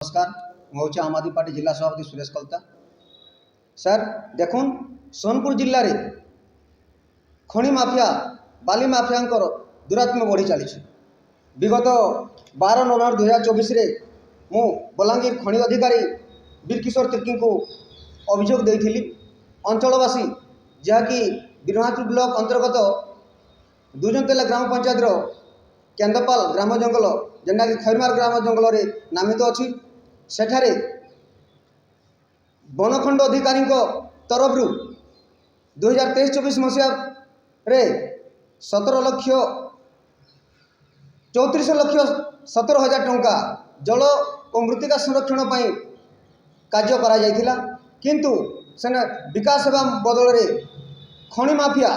नमस्कार मुझे आम आदमी पार्टी जिला सभापति सुरेश कलता। सर देखुन सोनपुर जिले में खनि माफिया बाली माफिया दुरात्म बढ़ी चली। विगत 12 नवेम्बर 2024 मु बलांगीर खनि अधिकारी वीरकिशोर तिर्की को अभियोग देइथिली। अंचलवासी जहाँकि बीरमापुर ब्लॉक अंतर्गत दुजनतेला ग्राम पंचायत केंदपाल ग्राम जंगल जेनटा कि खैरमार ग्राम जंगल रे नामित अच्छी सेठारे बनखंड अधिकारी तरफ 2023-24 मसीहा 17,34,17,000 टंका जल और मृत्तिका संरक्षण पर कार्य करा जायथिला। किंतु सेना विकास सेवा बदल रे खनि माफिया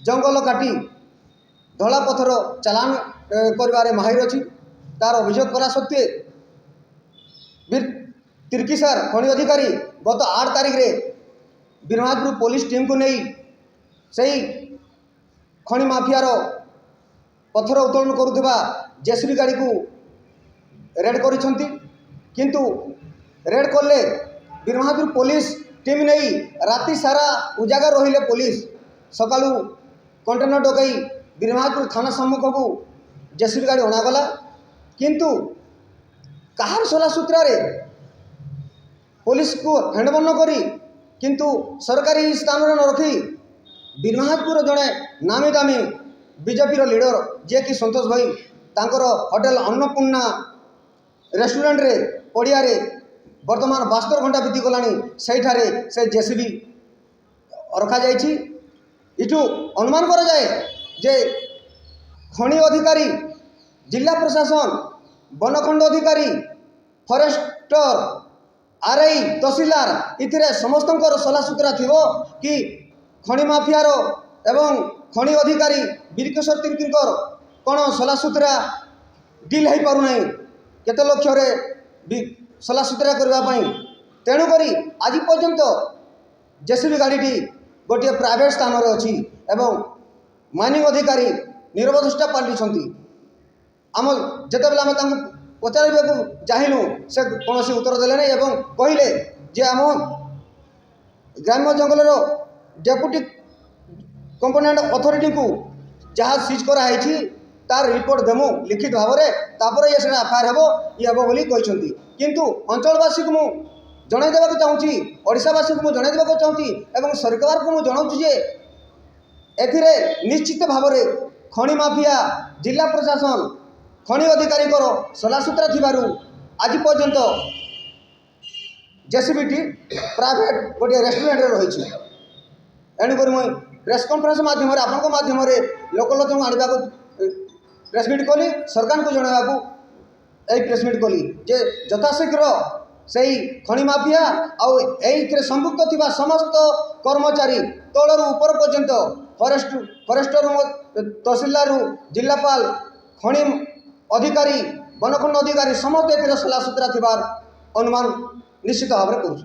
जंगल काटी धला पथर चालान कर माहिर अच्छी। तार अभियोग करा सत्वे वीर तिर्की सर खनि अधिकारी गत 8 तारिख रे बीरमापुर पुलिस टीम को नहीं सही खनि माफियार पथर उत्तोलन करुवा जेसीबी गाड़ी को रेड करिसेंती। किंतु रेड कले बीरमापुर पुलिस टीम नहीं राति सारा उजागर रहिले पुलिस सकाळू कंटेनर डकई बीरमापुर थाना सम्मुख को जेसीबी गाड़ी अणागला। किंतु कहार सला सूत्रा रे पुलिस को हैंडबन न करी किंतु सरकारी स्थान न रखी बीरमापुर जड़े नामी दामी बीजेपी लीडर जे कि संतोष भाई तांकर होटेल अन्नपूर्णा रेस्टोरेंट रे पड़िया रे वर्तमान 72 घंटा बीती गलानी सेठारे से जेसीबी रखा जाइछि। इठू अनुमान करा जाए जे खनि अधिकारी जिला प्रशासन बनखंड अधिकारी फॉरेस्टर आरआई तहसीलदार इथिरे समस्त सलासूत्रा थिबो कि खनि माफियार एवं खनि अधिकारी वीरकिशोर तिर्की कौन सलासूत्रा डील हो पार ना केते लक्ष सलासूत्रा करने। तेणुक आज पर्यंत जेसीबी गाड़ी गोटे प्राइवेट स्थान रे अच्छी एवं माइनिंग अधिकारी निरवधिष्ठा पाल्टी आम जितेबाला आम पचार चाहिलु से कौन उत्तर देले नहीं एवं कहले जे आम ग्राम्य जंगल डेपुटी कंपोनेंट अथॉरिटी को जहाँ सीज कराई तार रिपोर्ट देमु लिखित भाव में तापर ये एफआईआर हेबो ये हेबो बोली कहछंती। किंतु अंचलवासी को मु जणाई देबाक चाहूँगी ओडिशावासी को मु जणाई देबाक चाहूँगी एवं सरकार को मु जणाउछि जे एथिरे निश्चित भाव में खनि माफिया जिला प्रशासन खनि अधिकारी सलासूत्रा थिबारु आज पर्यंत जेसीबी टी प्राइवेट गोटे रेस्टोरेंट रही। एणुक मुझे प्रेस कॉन्फ्रेंस माध्यम आपण माध्यम लोकलोचन आने को प्रेस मीट कली सरकार को जनवाकू प्रेस मीट कली जे यथाशीघ्र से खनि माफिया आउ संपुक्त थिबा समस्त कर्मचारी तलरू ऊपर पर्यंत फॉरेस्टर तहसीलदार जिलापाल खनि अधिकारी बनखंड अधिकारी समस्त सलासूत्रा थिबार अनुमान निश्चित भाव में करूँ।